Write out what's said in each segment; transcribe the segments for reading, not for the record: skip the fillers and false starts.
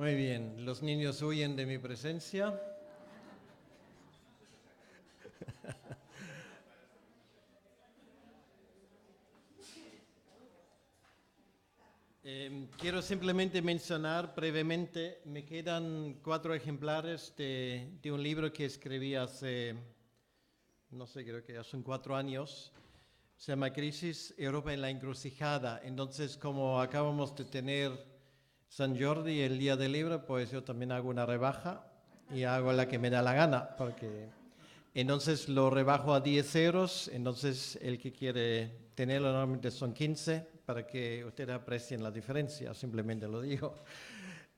Muy bien, los niños huyen de mi presencia. Quiero simplemente mencionar brevemente, me quedan 4 ejemplares de un libro que escribí hace, no sé, creo que hace 4 años. Se llama Crisis, Europa en la encrucijada. Entonces, como acabamos de tener San Jordi, el día del libro, pues yo también hago una rebaja y hago la que me da la gana, porque entonces lo rebajo a 10 euros, entonces el que quiere tenerlo normalmente son 15, para que ustedes aprecien la diferencia, simplemente lo digo.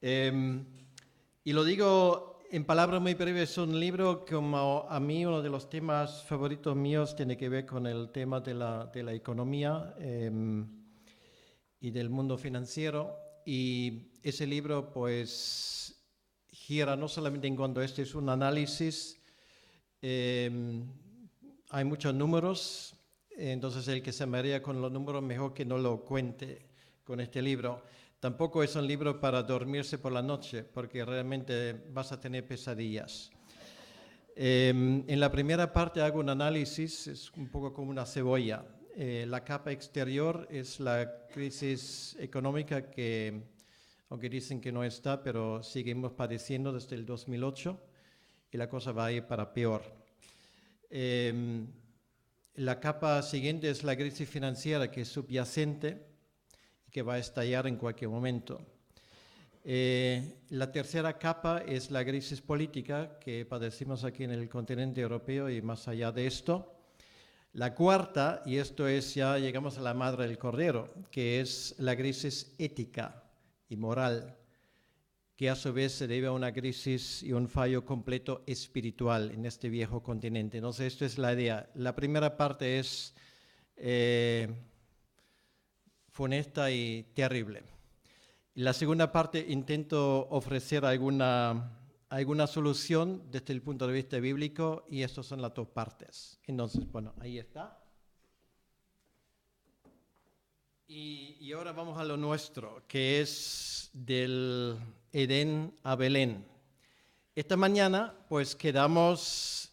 Y lo digo en palabras muy breves, es un libro como a mí uno de los temas favoritos míos tiene que ver con el tema de la economía y del mundo financiero. Y ese libro pues gira no solamente en cuanto a este es un análisis, hay muchos números, entonces el que se marea con los números mejor que no lo cuente con este libro. Tampoco es un libro para dormirse por la noche, porque realmente vas a tener pesadillas. En la primera parte hago un análisis, es un poco como una cebolla. La capa exterior es la crisis económica que, aunque dicen que no está, pero seguimos padeciendo desde el 2008 y la cosa va a ir para peor. La capa siguiente es la crisis financiera, que es subyacente y que va a estallar en cualquier momento. La tercera capa es la crisis política que padecimos aquí en el continente europeo y más allá de esto. La cuarta, y esto es ya llegamos a la madre del cordero, que es la crisis ética y moral, que a su vez se debe a una crisis y un fallo completo espiritual en este viejo continente. Entonces, esto es la idea. La primera parte es funesta y terrible. La segunda parte intento ofrecer alguna solución desde el punto de vista bíblico y estas son las 2 partes. Entonces, bueno, ahí está. Y ahora vamos a lo nuestro, que es del Edén a Belén. Esta mañana, pues quedamos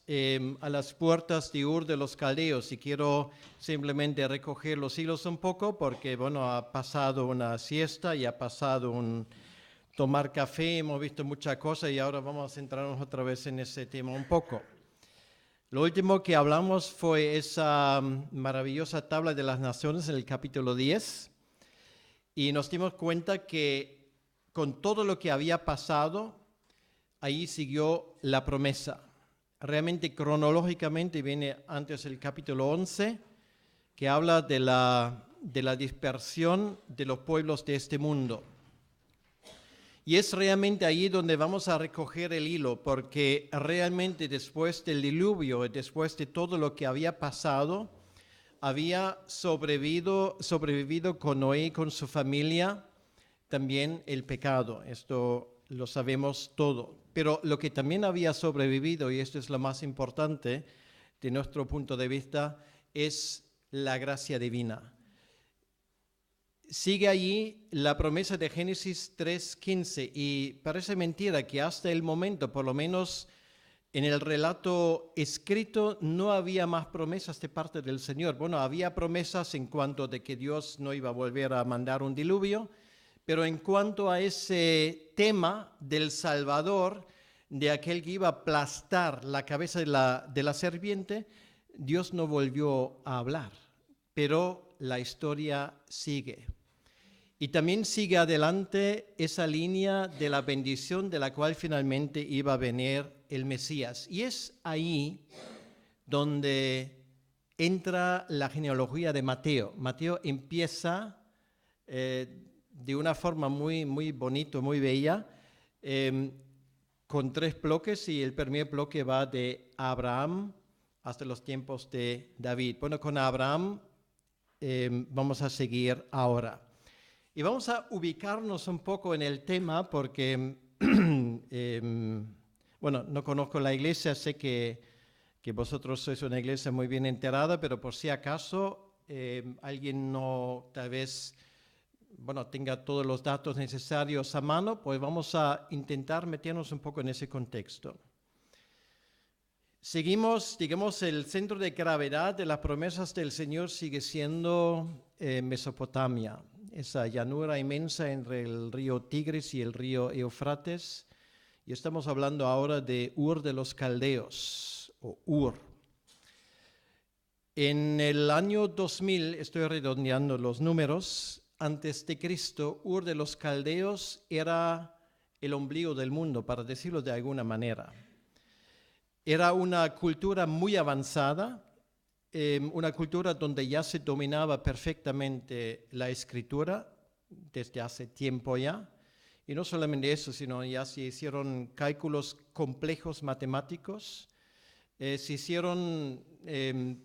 a las puertas de Ur de los Caldeos y quiero simplemente recoger los hilos un poco porque, bueno, ha pasado una siesta y ha pasado un tomar café, hemos visto muchas cosas y ahora vamos a centrarnos otra vez en ese tema un poco. Lo último que hablamos fue esa maravillosa tabla de las naciones en el capítulo 10 y nos dimos cuenta que con todo lo que había pasado, ahí siguió la promesa. Realmente cronológicamente viene antes el capítulo 11 que habla de la dispersión de los pueblos de este mundo. Y es realmente ahí donde vamos a recoger el hilo, porque realmente después del diluvio, después de todo lo que había pasado, había sobrevivido con Noé y con su familia también el pecado. Esto lo sabemos todo. Pero lo que también había sobrevivido, y esto es lo más importante de nuestro punto de vista, es la gracia divina. Sigue allí la promesa de Génesis 3:15 y parece mentira que hasta el momento, por lo menos en el relato escrito, no había más promesas de parte del Señor. Bueno, había promesas en cuanto de que Dios no iba a volver a mandar un diluvio, pero en cuanto a ese tema del Salvador, de aquel que iba a aplastar la cabeza de la serpiente, Dios no volvió a hablar, pero la historia sigue. Y también sigue adelante esa línea de la bendición de la cual finalmente iba a venir el Mesías. Y es ahí donde entra la genealogía de Mateo. Mateo empieza de una forma muy, muy bonita, muy bella, con 3 bloques y el primer bloque va de Abraham hasta los tiempos de David. Bueno, con Abraham vamos a seguir ahora. Y vamos a ubicarnos un poco en el tema porque, bueno, no conozco la iglesia, sé que vosotros sois una iglesia muy bien enterada, pero por si acaso alguien no, tal vez tenga todos los datos necesarios a mano, pues vamos a intentar meternos un poco en ese contexto. Seguimos, digamos, el centro de gravedad de las promesas del Señor sigue siendo Mesopotamia, esa llanura inmensa entre el río Tigris y el río Éufrates. Y estamos hablando ahora de Ur de los Caldeos, o Ur. En el año 2000, estoy redondeando los números, antes de Cristo, Ur de los Caldeos era el ombligo del mundo, para decirlo de alguna manera. Era una cultura muy avanzada, una cultura donde ya se dominaba perfectamente la escritura desde hace tiempo ya. Y no solamente eso, sino ya se hicieron cálculos complejos matemáticos. Se hicieron,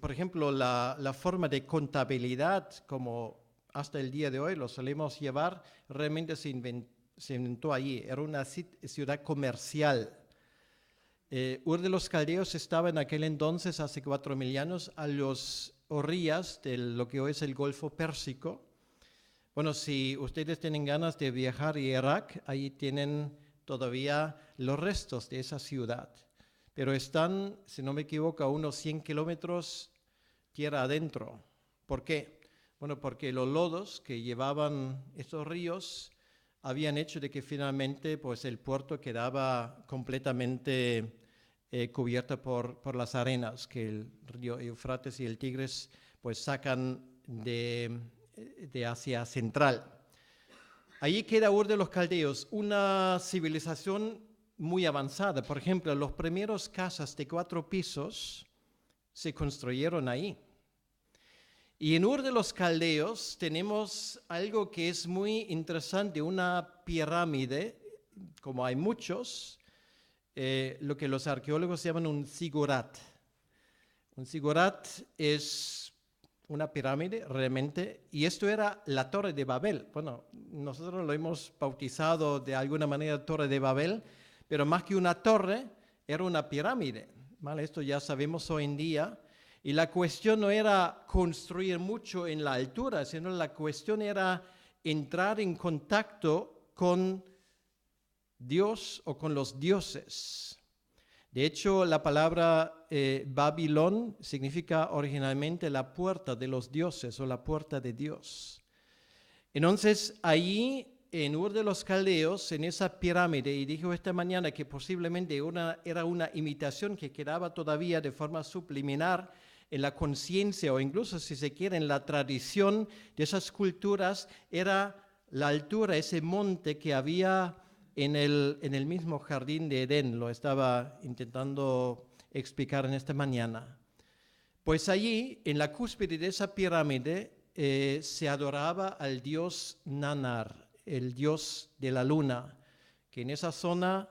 por ejemplo, la forma de contabilidad, como hasta el día de hoy lo solemos llevar, realmente se inventó allí. Era una ciudad comercial. Ur de los Caldeos estaba en aquel entonces, hace 4.000 años, a las orillas de lo que hoy es el Golfo Pérsico. Bueno, si ustedes tienen ganas de viajar a Irak, ahí tienen todavía los restos de esa ciudad. Pero están, si no me equivoco, a unos 100 kilómetros tierra adentro. ¿Por qué? Bueno, porque los lodos que llevaban estos ríos habían hecho de que finalmente pues, el puerto quedaba completamente cubierto por las arenas que el río Éufrates y el Tigris pues, sacan de Asia Central. Allí queda Ur de los Caldeos, una civilización muy avanzada. Por ejemplo, los primeros casas de 4 pisos se construyeron ahí. Y en Ur de los Caldeos tenemos algo que es muy interesante, una pirámide, como hay muchos, lo que los arqueólogos llaman un zigurat. Un zigurat es una pirámide realmente, y esto era la Torre de Babel. Bueno, nosotros lo hemos bautizado de alguna manera Torre de Babel, pero más que una torre, era una pirámide, ¿vale? Esto ya sabemos hoy en día. Y la cuestión no era construir mucho en la altura, sino la cuestión era entrar en contacto con Dios o con los dioses. De hecho, la palabra Babilón significa originalmente la puerta de los dioses o la puerta de Dios. Entonces, allí en Ur de los Caldeos, en esa pirámide, y dijo esta mañana que posiblemente era una imitación que quedaba todavía de forma subliminar en la conciencia o incluso, si se quiere, en la tradición de esas culturas, era la altura, ese monte que había en el mismo jardín de Edén. Lo estaba intentando explicar en esta mañana. Pues allí, en la cúspide de esa pirámide, se adoraba al dios Nanar, el dios de la luna, que en esa zona,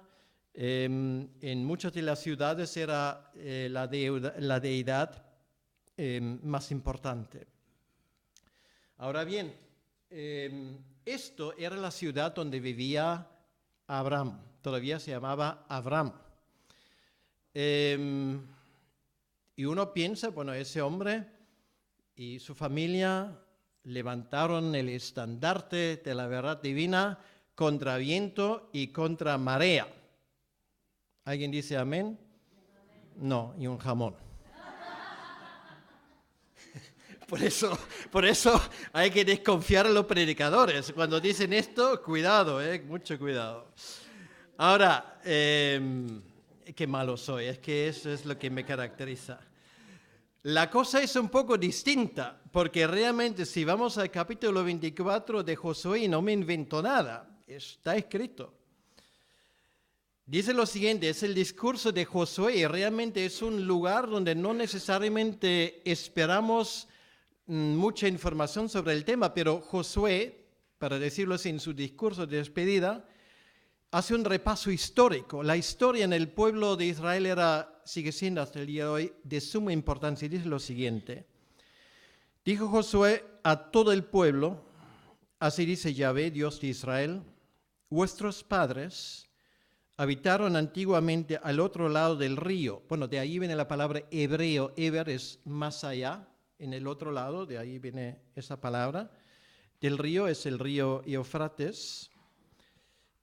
en muchas de las ciudades, era la deidad más importante. Ahora bien, esto era la ciudad donde vivía Abraham, todavía se llamaba Abraham. Y uno piensa, bueno, ese hombre y su familia levantaron el estandarte de la verdad divina contra viento y contra marea. ¿Alguien dice amén? No, y un jamón. Por eso hay que desconfiar a los predicadores. Cuando dicen esto, cuidado, mucho cuidado. Ahora, qué malo soy, es que eso es lo que me caracteriza. La cosa es un poco distinta, porque realmente si vamos al capítulo 24 de Josué, no me invento nada, está escrito. Dice lo siguiente, es el discurso de Josué y realmente es un lugar donde no necesariamente esperamos mucha información sobre el tema, pero Josué, para decirlo así, en su discurso de despedida, hace un repaso histórico. La historia en el pueblo de Israel sigue siendo hasta el día de hoy de suma importancia. Y dice lo siguiente, dijo Josué a todo el pueblo, así dice Yahvé, Dios de Israel, vuestros padres habitaron antiguamente al otro lado del río. Bueno, de ahí viene la palabra hebreo, Eber es más allá, en el otro lado, de ahí viene esa palabra, del río es el río Éufrates.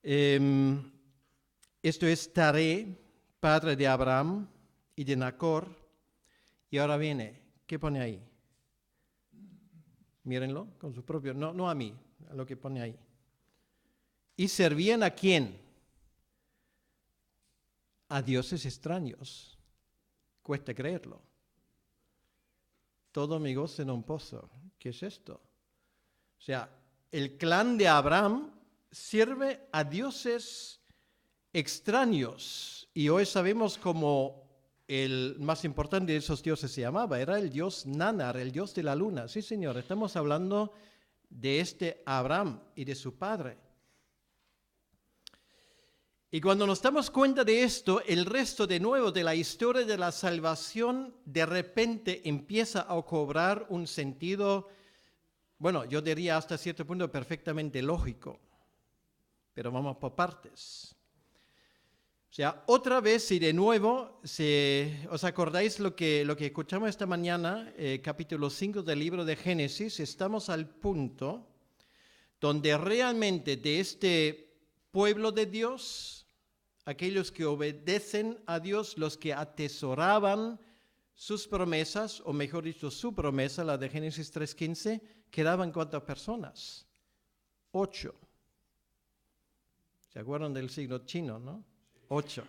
Esto es Taré, padre de Abraham y de Nacor. Y ahora viene, ¿qué pone ahí? Mírenlo con su propio, no a mí, a lo que pone ahí. ¿Y servían a quién? A dioses extraños. Cuesta creerlo. Todo mi gozo en un pozo. ¿Qué es esto? O sea, el clan de Abraham sirve a dioses extraños. Y hoy sabemos cómo el más importante de esos dioses se llamaba. Era el dios Nanar, el dios de la luna. Sí, señor, estamos hablando de este Abraham y de su padre. Y cuando nos damos cuenta de esto, el resto de nuevo de la historia de la salvación de repente empieza a cobrar un sentido, bueno, yo diría hasta cierto punto perfectamente lógico, pero vamos por partes. O sea, otra vez y de nuevo, ¿os acordáis lo que escuchamos esta mañana, capítulo 5 del libro de Génesis? Estamos al punto donde realmente de este pueblo de Dios, aquellos que obedecen a Dios, los que atesoraban sus promesas, o mejor dicho, su promesa, la de Génesis 3:15, quedaban ¿cuántas personas? 8. ¿Se acuerdan del signo chino, no? 8.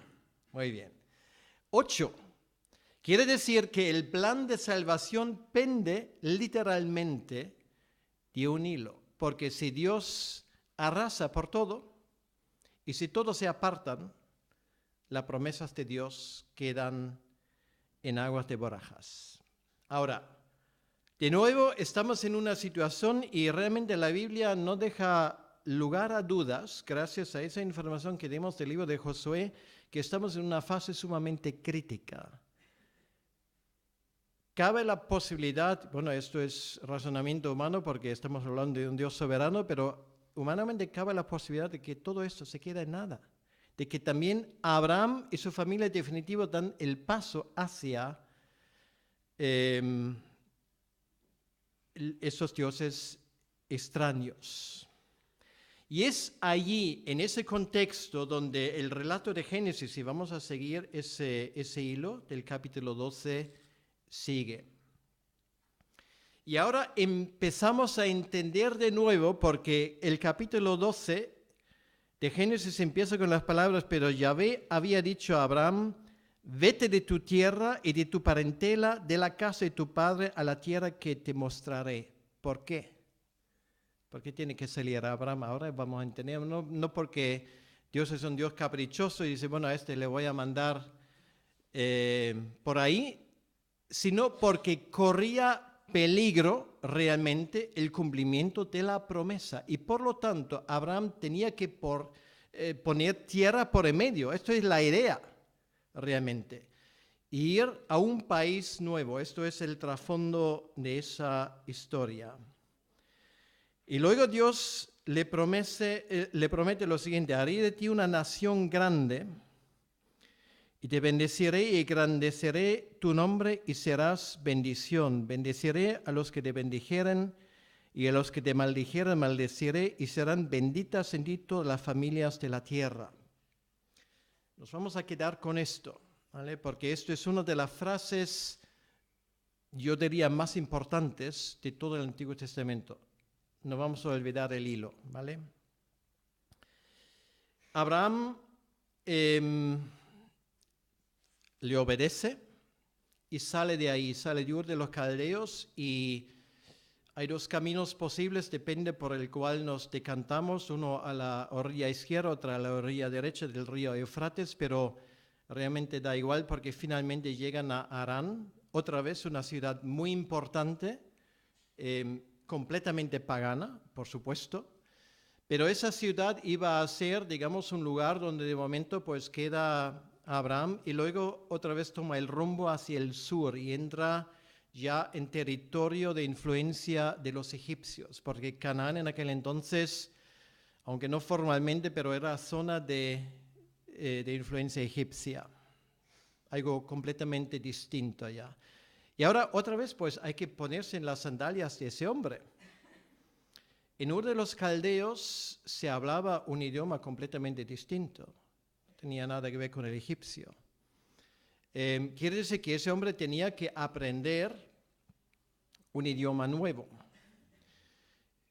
Muy bien. 8. Quiere decir que el plan de salvación pende literalmente de un hilo, porque si Dios arrasa por todo, y si todos se apartan, las promesas de Dios quedan en aguas de borrajas. Ahora, de nuevo estamos en una situación y realmente la Biblia no deja lugar a dudas, gracias a esa información que dimos del libro de Josué, que estamos en una fase sumamente crítica. Cabe la posibilidad, bueno, esto es razonamiento humano porque estamos hablando de un Dios soberano, pero humanamente cabe la posibilidad de que todo esto se quede en nada, de que también Abraham y su familia en definitivo dan el paso hacia esos dioses extraños. Y es allí, en ese contexto, donde el relato de Génesis, y vamos a seguir ese hilo del capítulo 12, sigue. Y ahora empezamos a entender de nuevo, porque el capítulo 12 de Génesis empieza con las palabras, pero Yahvé había dicho a Abraham, vete de tu tierra y de tu parentela, de la casa de tu padre, a la tierra que te mostraré. ¿Por qué? ¿Por qué tiene que salir Abraham? Ahora vamos a entender, no porque Dios es un Dios caprichoso y dice, bueno, a este le voy a mandar por ahí, sino porque corría peligro realmente el cumplimiento de la promesa. Y por lo tanto, Abraham tenía que poner tierra por en medio. Esto es la idea realmente. Ir a un país nuevo. Esto es el trasfondo de esa historia. Y luego Dios le promete lo siguiente: haré de ti una nación grande y te bendeciré y engrandeceré tu nombre y serás bendición. Bendeciré a los que te bendijeren y a los que te maldijeren maldeciré y serán benditas en ti todas las familias de la tierra. Nos vamos a quedar con esto, ¿vale? Porque esto es una de las frases, yo diría, más importantes de todo el Antiguo Testamento. No vamos a olvidar el hilo, ¿vale? Abraham le obedece y sale de ahí, sale de Ur de los Caldeos, y hay dos caminos posibles, depende por el cual nos decantamos, uno a la orilla izquierda, otro a la orilla derecha del río Éufrates, pero realmente da igual porque finalmente llegan a Harán, otra vez una ciudad muy importante, completamente pagana, por supuesto, pero esa ciudad iba a ser, digamos, un lugar donde de momento pues queda Abraham y luego otra vez toma el rumbo hacia el sur y entra ya en territorio de influencia de los egipcios, porque Canaán en aquel entonces, aunque no formalmente, pero era zona de influencia egipcia, algo completamente distinto allá. Y ahora otra vez pues hay que ponerse en las sandalias de ese hombre. En Ur de los Caldeos se hablaba un idioma completamente distinto. No tenía nada que ver con el egipcio. Quiere decir que ese hombre tenía que aprender un idioma nuevo.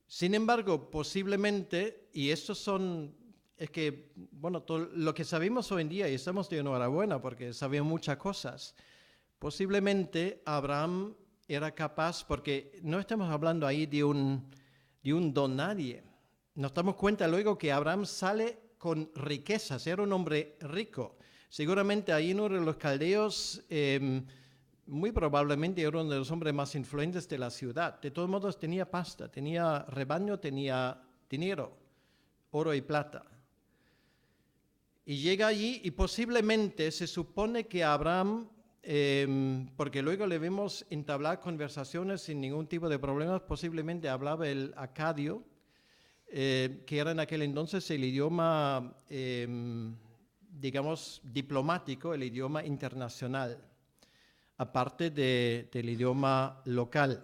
Sin embargo, posiblemente, y estos son, es que, bueno, todo lo que sabemos hoy en día, y estamos de enhorabuena porque sabemos muchas cosas, posiblemente Abraham era capaz, porque no estamos hablando ahí de un don nadie. Nos damos cuenta luego que Abraham sale con riquezas, era un hombre rico. Seguramente ahí en Ur de los Caldeos, muy probablemente era uno de los hombres más influyentes de la ciudad. De todos modos tenía pasta, tenía rebaño, tenía dinero, oro y plata. Y llega allí y posiblemente se supone que Abraham, porque luego le vemos entablar conversaciones sin ningún tipo de problemas, posiblemente hablaba el acadio, que era en aquel entonces el idioma, digamos, diplomático, el idioma internacional, aparte del idioma local.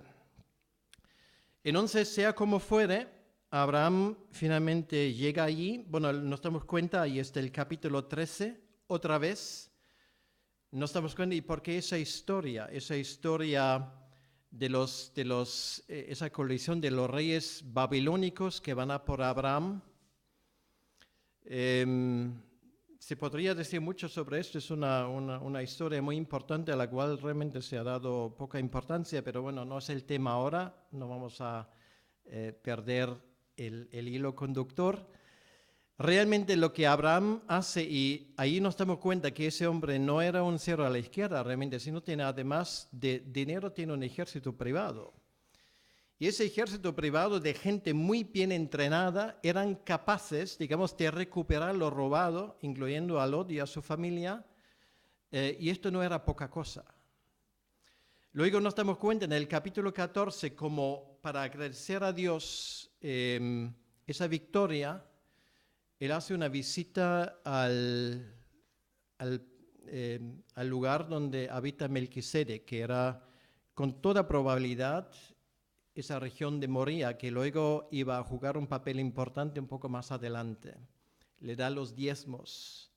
Entonces, sea como fuere, Abraham finalmente llega allí. Bueno, nos damos cuenta, ahí está el capítulo 13, otra vez. Nos damos cuenta, ¿y por qué esa historia de esa coalición de los reyes babilónicos que van a por Abraham? Se podría decir mucho sobre esto, es una historia muy importante a la cual realmente se ha dado poca importancia, pero bueno, no es el tema ahora, no vamos a perder el hilo conductor. Realmente lo que Abraham hace, y ahí nos damos cuenta que ese hombre no era un cero a la izquierda realmente, sino tiene además de dinero, tiene un ejército privado. Y ese ejército privado de gente muy bien entrenada eran capaces, digamos, de recuperar lo robado, incluyendo a Lot y a su familia, y esto no era poca cosa. Luego nos damos cuenta en el capítulo 14, como para agradecer a Dios esa victoria, él hace una visita al lugar donde habita Melquisedec, que era con toda probabilidad esa región de Moría, que luego iba a jugar un papel importante un poco más adelante. Le da los diezmos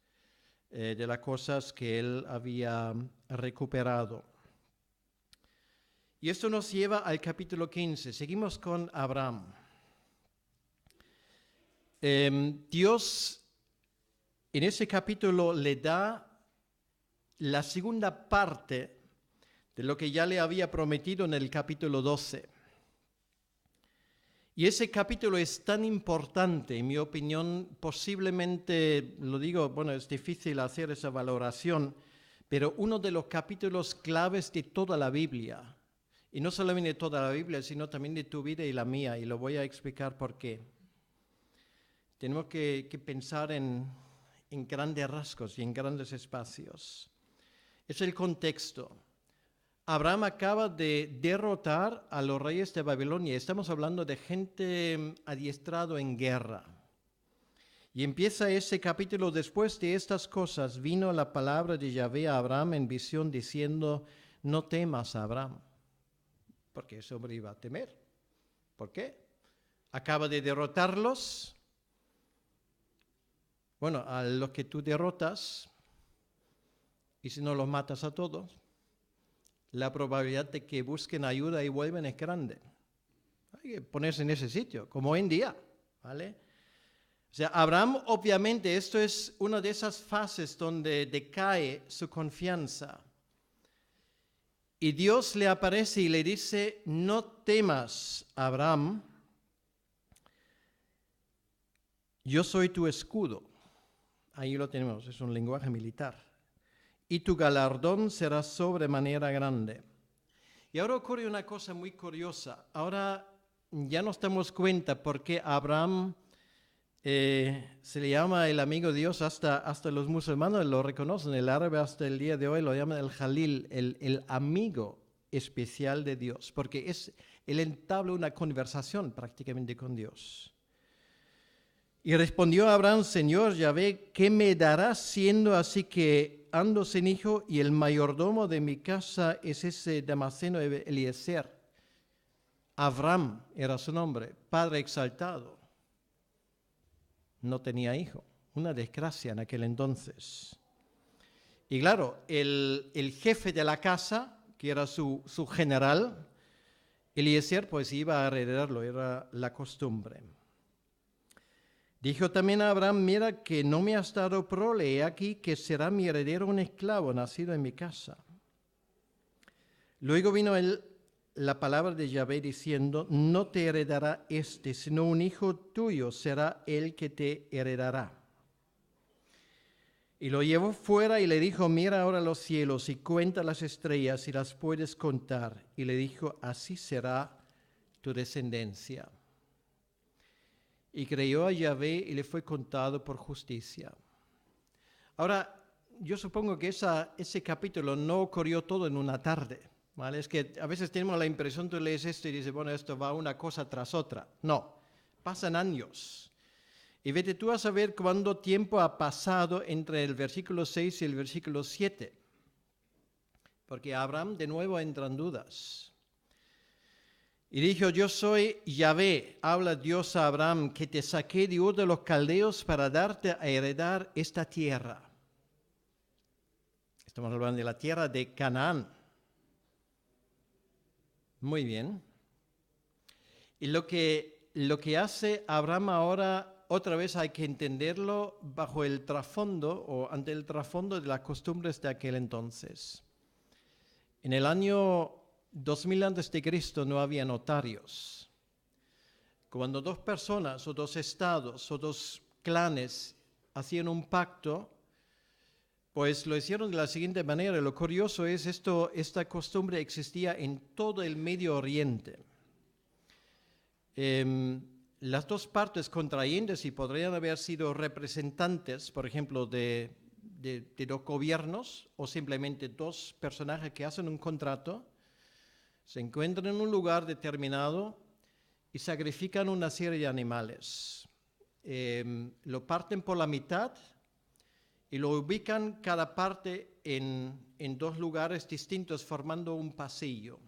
de las cosas que él había recuperado. Y esto nos lleva al capítulo 15. Seguimos con Abraham. Dios en ese capítulo le da la segunda parte de lo que ya le había prometido en el capítulo 12. Y ese capítulo es tan importante, en mi opinión, posiblemente, lo digo, bueno, es difícil hacer esa valoración, pero uno de los capítulos claves de toda la Biblia, y no solamente de toda la Biblia, sino también de tu vida y la mía, y lo voy a explicar por qué. Tenemos que pensar en grandes rasgos y en grandes espacios. Es el contexto. Abraham acaba de derrotar a los reyes de Babilonia. Estamos hablando de gente adiestrado en guerra. Y empieza ese capítulo: después de estas cosas vino la palabra de Yahvé a Abraham en visión diciendo: no temas, Abraham. Porque ese hombre iba a temer. ¿Por qué? Acaba de derrotarlos. Bueno, a los que tú derrotas, y si no los matas a todos, la probabilidad de que busquen ayuda y vuelven es grande. Hay que ponerse en ese sitio, como hoy en día, ¿vale? O sea, Abraham, obviamente, esto es una de esas fases donde decae su confianza. Y Dios le aparece y le dice: no temas, Abraham, yo soy tu escudo. Ahí lo tenemos, es un lenguaje militar. Y tu galardón será sobremanera grande. Y ahora ocurre una cosa muy curiosa. Ahora ya nos damos cuenta por qué Abraham se le llama el amigo de Dios, hasta los musulmanes lo reconocen, el árabe hasta el día de hoy lo llaman el Jalil, el amigo especial de Dios, porque él entabla una conversación prácticamente con Dios. Y respondió Abraham: Señor Yahvé, ¿qué me darás siendo así que ando sin hijo y el mayordomo de mi casa es ese Damaseno Eliezer? Abraham era su nombre. padre exaltado. No tenía hijo. Una desgracia en aquel entonces. Y claro, el jefe de la casa, que era su general, Eliezer, pues iba a heredarlo, era la costumbre. Dijo también a Abraham, mira que no me has dado prole, he aquí que será mi heredero un esclavo nacido en mi casa. Luego vino la palabra de Yahvé diciendo, no te heredará sino un hijo tuyo será el que te heredará. Y lo llevó fuera y le dijo, mira ahora los cielos y cuenta las estrellas si las puedes contar. Y le dijo, así será tu descendencia. Y creyó a Yahvé y le fue contado por justicia. Ahora, yo supongo que ese capítulo no ocurrió todo en una tarde, ¿vale? Es que a veces tenemos la impresión, tú lees esto y dices, bueno, esto va una cosa tras otra. No, pasan años. Y vete tú a saber cuánto tiempo ha pasado entre el versículo 6 y el versículo 7. Porque Abraham de nuevo entra en dudas. Y dijo, yo soy Yahvé, habla Dios a Abraham, que te saqué de Ur de los Caldeos para darte a heredar esta tierra. Estamos hablando de la tierra de Canaán. Muy bien. Y lo que hace Abraham ahora, otra vez hay que entenderlo bajo el trasfondo o ante el trasfondo de las costumbres de aquel entonces. En el año 2000 a.C. no había notarios. Cuando dos personas o dos estados o dos clanes hacían un pacto, pues lo hicieron de la siguiente manera. Lo curioso es esta costumbre existía en todo el Medio Oriente. Las dos partes contrayentes y podrían haber sido representantes, por ejemplo, de dos gobiernos o simplemente dos personajes que hacen un contrato, se encuentran en un lugar determinado y sacrifican una serie de animales. Lo parten por la mitad y lo ubican cada parte en dos lugares distintos formando un pasillo.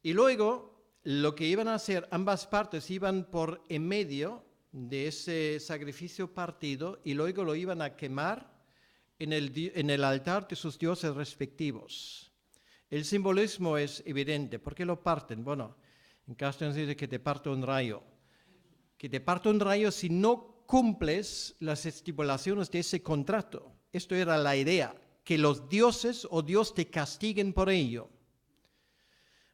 Y luego lo que iban a hacer, ambas partes iban por en medio de ese sacrificio partido y luego lo iban a quemar en el altar de sus dioses respectivos. El simbolismo es evidente. ¿Por qué lo parten? Bueno, en castellano se dice que te parte un rayo. Que te parte un rayo si no cumples las estipulaciones de ese contrato. Esto era la idea, que los dioses o Dios te castiguen por ello.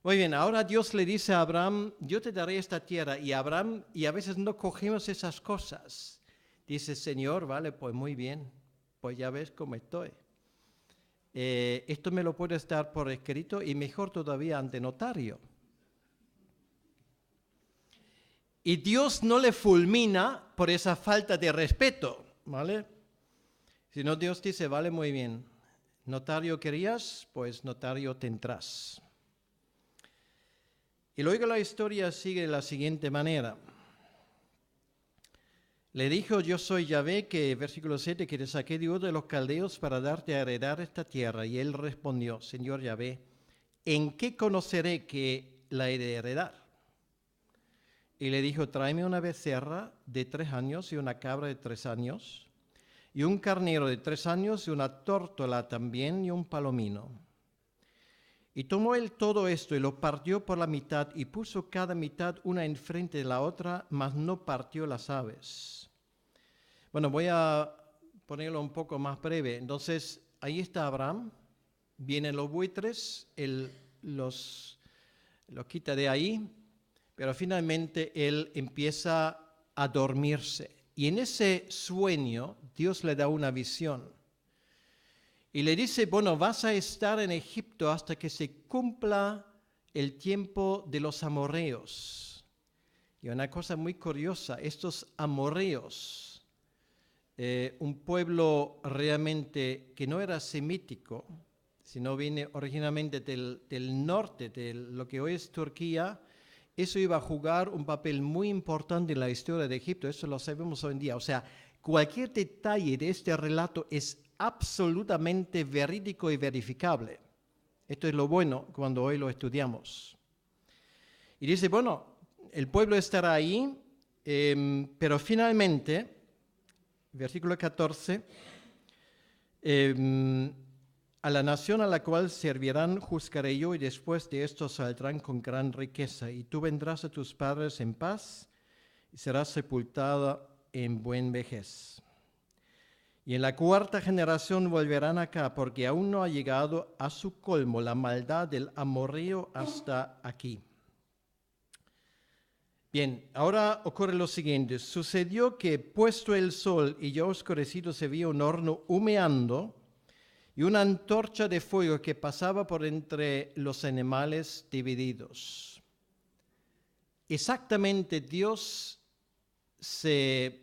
Muy bien, ahora Dios le dice a Abraham, yo te daré esta tierra. Y Abraham, y a veces no cogemos esas cosas. Dice, Señor, vale, pues muy bien, pues ya ves cómo estoy. Esto me lo puedes dar por escrito y mejor todavía ante notario. Y Dios no le fulmina por esa falta de respeto, ¿vale? Sino Dios dice, vale, muy bien, notario querías, pues notario tendrás. Y luego la historia sigue de la siguiente manera. Le dijo, yo soy Yahvé, que versículo 7, que te saqué de Ur de los Caldeos para darte a heredar esta tierra. Y él respondió, Señor Yahvé, ¿en qué conoceré que la he de heredar? Y le dijo, tráeme una becerra de 3 años y una cabra de 3 años, y un carnero de 3 años y una tórtola también y un palomino. Y tomó él todo esto y lo partió por la mitad y puso cada mitad una enfrente de la otra, mas no partió las aves. Bueno, voy a ponerlo un poco más breve. Entonces, ahí está Abraham, vienen los buitres, él los quita de ahí, pero finalmente él empieza a dormirse. Y en ese sueño, Dios le da una visión. Y le dice, bueno, vas a estar en Egipto hasta que se cumpla el tiempo de los amorreos. Y una cosa muy curiosa, estos amorreos, un pueblo realmente que no era semítico, sino viene originalmente del norte, de lo que hoy es Turquía, eso iba a jugar un papel muy importante en la historia de Egipto, eso lo sabemos hoy en día. O sea, cualquier detalle de este relato es absolutamente verídico y verificable. Esto es lo bueno cuando hoy lo estudiamos. Y dice, bueno, el pueblo estará ahí, pero finalmente, versículo 14, a la nación a la cual servirán juzgaré yo, y después de esto saldrán con gran riqueza, y tú vendrás a tus padres en paz, y serás sepultada en buen vejez. Y en la cuarta generación volverán acá, porque aún no ha llegado a su colmo la maldad del amorreo hasta aquí. Bien, ahora ocurre lo siguiente. Sucedió que puesto el sol y ya oscurecido se vio un horno humeando y una antorcha de fuego que pasaba por entre los animales divididos. Exactamente Dios se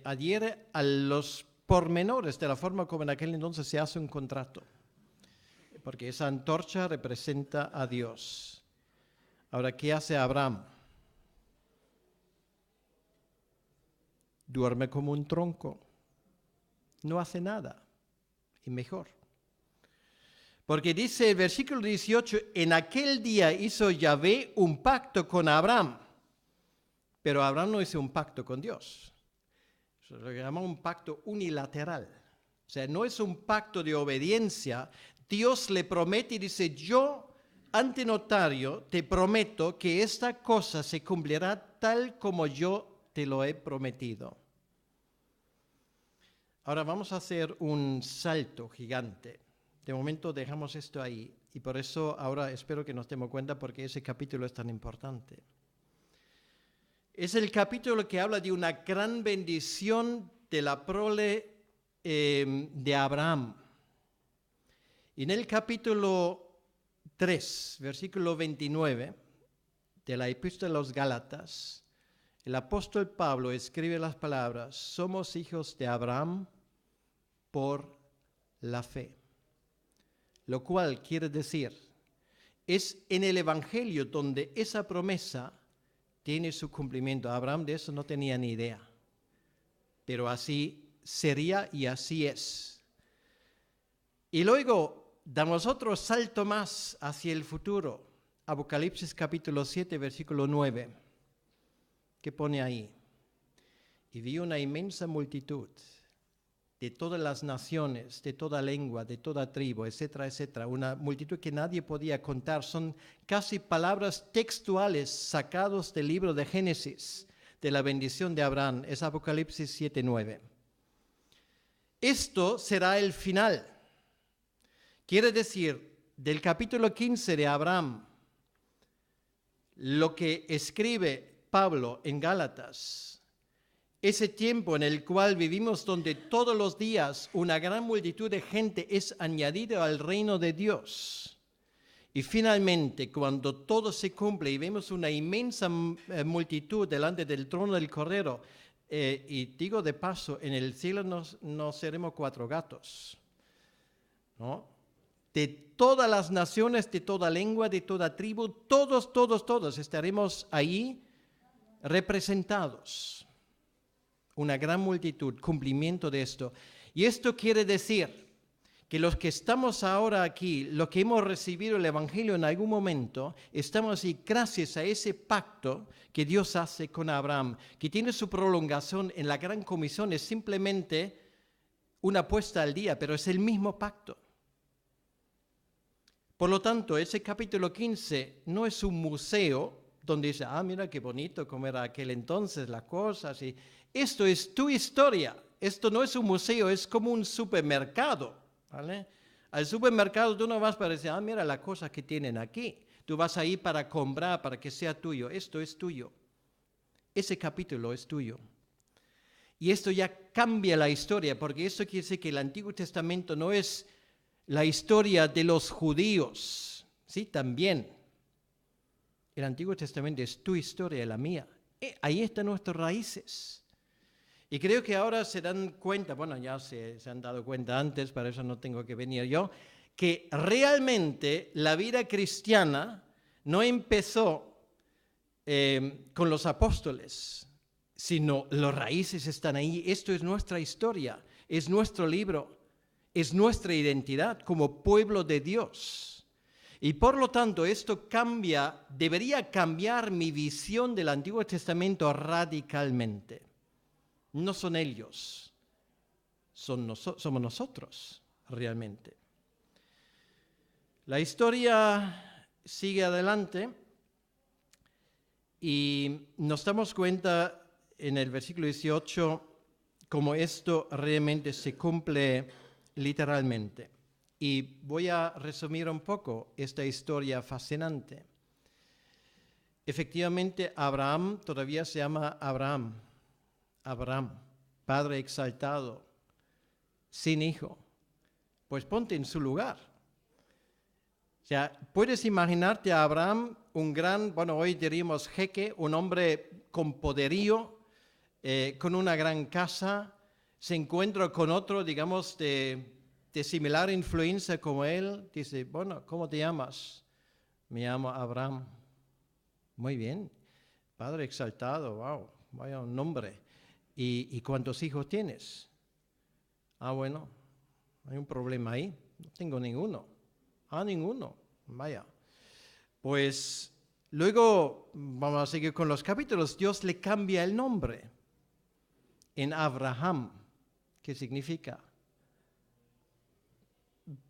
adhiere a los pormenores de la forma como en aquel entonces se hace un contrato, porque esa antorcha representa a Dios. Ahora, ¿qué hace Abraham? Duerme como un tronco, no hace nada, y mejor. Porque dice el versículo 18, en aquel día hizo Yahvé un pacto con Abraham, pero Abraham no hizo un pacto con Dios. Eso es lo que llaman un pacto unilateral. O sea, no es un pacto de obediencia. Dios le promete y dice, yo, ante notario, te prometo que esta cosa se cumplirá tal como yo te lo he prometido. Ahora vamos a hacer un salto gigante. De momento dejamos esto ahí y por eso ahora espero que nos demos cuenta porque ese capítulo es tan importante. Es el capítulo que habla de una gran bendición de la prole de Abraham. Y en el capítulo 3, versículo 29 de la Epístola a los Gálatas, el apóstol Pablo escribe las palabras, somos hijos de Abraham por la fe. Lo cual quiere decir, es en el Evangelio donde esa promesa tiene su cumplimiento. Abraham de eso no tenía ni idea, pero así sería y así es. Y luego damos otro salto más hacia el futuro. Apocalipsis capítulo 7, versículo 9. ¿Qué pone ahí? Y vi una inmensa multitud de todas las naciones, de toda lengua, de toda tribu, etcétera, etcétera. Una multitud que nadie podía contar. Son casi palabras textuales sacados del libro de Génesis, de la bendición de Abraham. Es Apocalipsis 7:9. Esto será el final. Quiere decir, del capítulo 15 de Abraham, lo que escribe Pablo en Gálatas, ese tiempo en el cual vivimos donde todos los días una gran multitud de gente es añadida al reino de Dios. Y finalmente, cuando todo se cumple y vemos una inmensa multitud delante del trono del Cordero, y digo de paso, en el cielo no seremos 4 gatos, ¿no? De todas las naciones, de toda lengua, de toda tribu, todos estaremos ahí representados. Una gran multitud, cumplimiento de esto. Y esto quiere decir que los que estamos ahora aquí, los que hemos recibido el Evangelio en algún momento, estamos ahí gracias a ese pacto que Dios hace con Abraham, que tiene su prolongación en la Gran Comisión, es simplemente una puesta al día, pero es el mismo pacto. Por lo tanto, ese capítulo 15 no es un museo donde dice, mira qué bonito cómo era aquel entonces las cosas. Y esto es tu historia. Esto no es un museo, es como un supermercado, ¿vale? Al supermercado tú no vas para decir, mira las cosas que tienen aquí. Tú vas ahí para comprar, para que sea tuyo. Esto es tuyo. Ese capítulo es tuyo. Y esto ya cambia la historia, porque esto quiere decir que el Antiguo Testamento no es la historia de los judíos, sí, también. El Antiguo Testamento es tu historia y la mía. Ahí están nuestras raíces. Y creo que ahora se dan cuenta, bueno, ya se han dado cuenta antes, para eso no tengo que venir yo, que realmente la vida cristiana no empezó con los apóstoles, sino las raíces están ahí. Esto es nuestra historia, es nuestro libro, es nuestra identidad como pueblo de Dios. Y por lo tanto, esto debería cambiar mi visión del Antiguo Testamento radicalmente. No son ellos, somos nosotros realmente. La historia sigue adelante y nos damos cuenta en el versículo 18 cómo esto realmente se cumple literalmente. Y voy a resumir un poco esta historia fascinante. Efectivamente, Abraham todavía se llama Abraham, padre exaltado, sin hijo. Pues ponte en su lugar. O sea, puedes imaginarte a Abraham, un gran, hoy diríamos jeque, un hombre con poderío, con una gran casa, se encuentra con otro, digamos, de similar influencia como él, dice, ¿cómo te llamas? Me llamo Abraham. Muy bien, padre exaltado, wow, vaya un nombre. ¿Y cuántos hijos tienes? Bueno, hay un problema ahí, no tengo ninguno. Ninguno, vaya. Pues luego, vamos a seguir con los capítulos, Dios le cambia el nombre en Abraham, que significa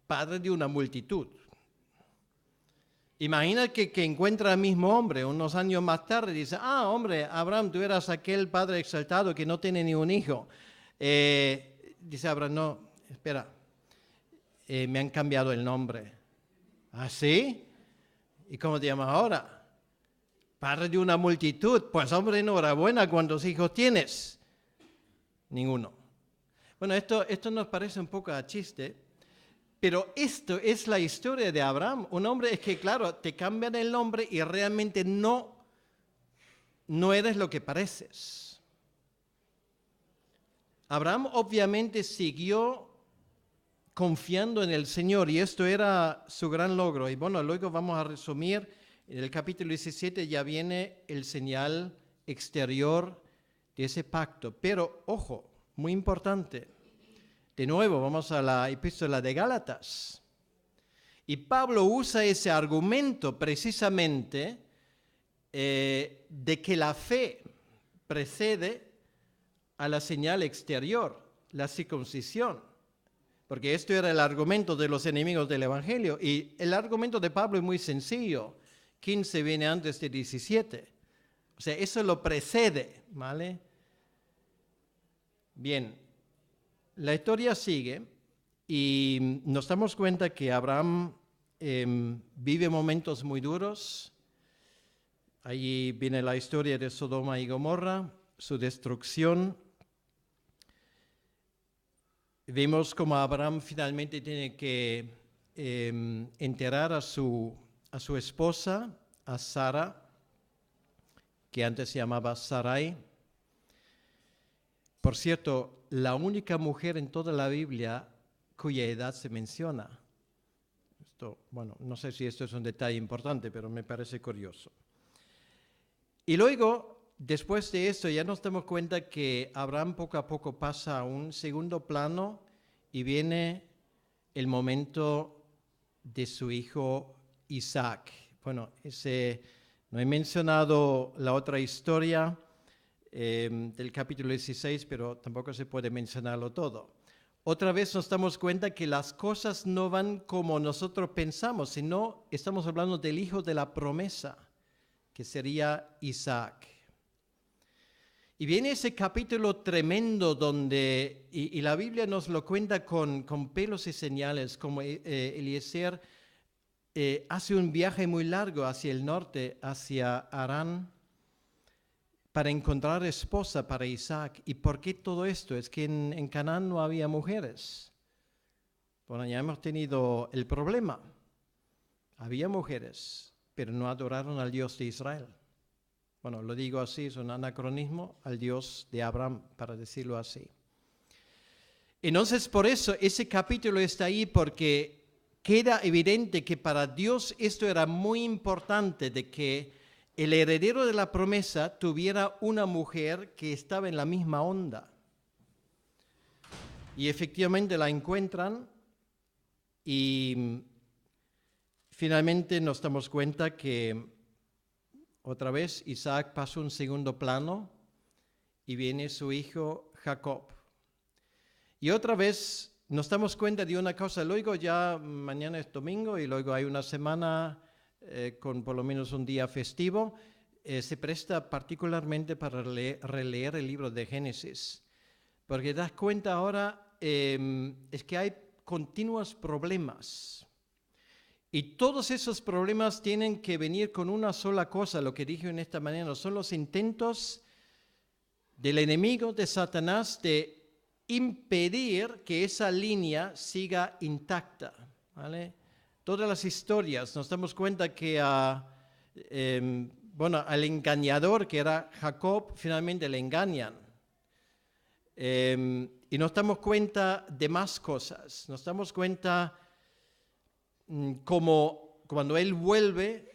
padre de una multitud. Imagina que encuentra al mismo hombre unos años más tarde y dice, hombre, Abraham, tú eras aquel padre exaltado que no tiene ni un hijo. Dice Abraham, no, espera, me han cambiado el nombre. ¿Ah, sí? ¿Y cómo te llamas ahora? Padre de una multitud. Pues hombre, enhorabuena, ¿cuántos hijos tienes? Ninguno. Bueno, esto nos parece un poco a chiste, pero esto es la historia de Abraham. Un hombre es que, claro, te cambian el nombre y realmente no eres lo que pareces. Abraham obviamente siguió confiando en el Señor y esto era su gran logro. Y luego vamos a resumir, en el capítulo 17 ya viene el señal exterior de ese pacto. Pero, ojo, muy importante, de nuevo vamos a la epístola de Gálatas. Y Pablo usa ese argumento precisamente de que la fe precede a la señal exterior, la circuncisión. Porque esto era el argumento de los enemigos del Evangelio. Y el argumento de Pablo es muy sencillo. 15 viene antes de 17. O sea, eso lo precede, ¿vale? Bien, la historia sigue y nos damos cuenta que Abraham vive momentos muy duros. Allí viene la historia de Sodoma y Gomorra, su destrucción. Vemos como Abraham finalmente tiene que enterrar a su esposa, a Sara, que antes se llamaba Sarai. Por cierto, la única mujer en toda la Biblia cuya edad se menciona. No sé si esto es un detalle importante, pero me parece curioso. Y luego, después de esto, ya nos damos cuenta que Abraham poco a poco pasa a un segundo plano y viene el momento de su hijo Isaac. No he mencionado la otra historia del capítulo 16, pero tampoco se puede mencionarlo todo. Otra vez nos damos cuenta que las cosas no van como nosotros pensamos, sino estamos hablando del hijo de la promesa, que sería Isaac. Y viene ese capítulo tremendo donde, y la Biblia nos lo cuenta con pelos y señales, como Eliezer hace un viaje muy largo hacia el norte, hacia Harán, para encontrar esposa para Isaac. ¿Y por qué todo esto? Es que en Canaán no había mujeres. Ya hemos tenido el problema. Había mujeres, pero no adoraron al Dios de Israel. Lo digo así, es un anacronismo al Dios de Abraham, para decirlo así. Entonces, por eso ese capítulo está ahí, porque queda evidente que para Dios esto era muy importante, de que el heredero de la promesa tuviera una mujer que estaba en la misma onda. Y efectivamente la encuentran y finalmente nos damos cuenta que otra vez Isaac pasa un segundo plano y viene su hijo Jacob. Y otra vez nos damos cuenta de una cosa, luego ya mañana es domingo y luego hay una semana con por lo menos un día festivo, se presta particularmente para releer el libro de Génesis, porque das cuenta ahora es que hay continuos problemas. Y todos esos problemas tienen que venir con una sola cosa, lo que dije en esta mañana, son los intentos del enemigo de Satanás de impedir que esa línea siga intacta, ¿vale? Todas las historias, nos damos cuenta que al engañador, que era Jacob, finalmente le engañan. Y nos damos cuenta de más cosas, nos damos cuenta como cuando él vuelve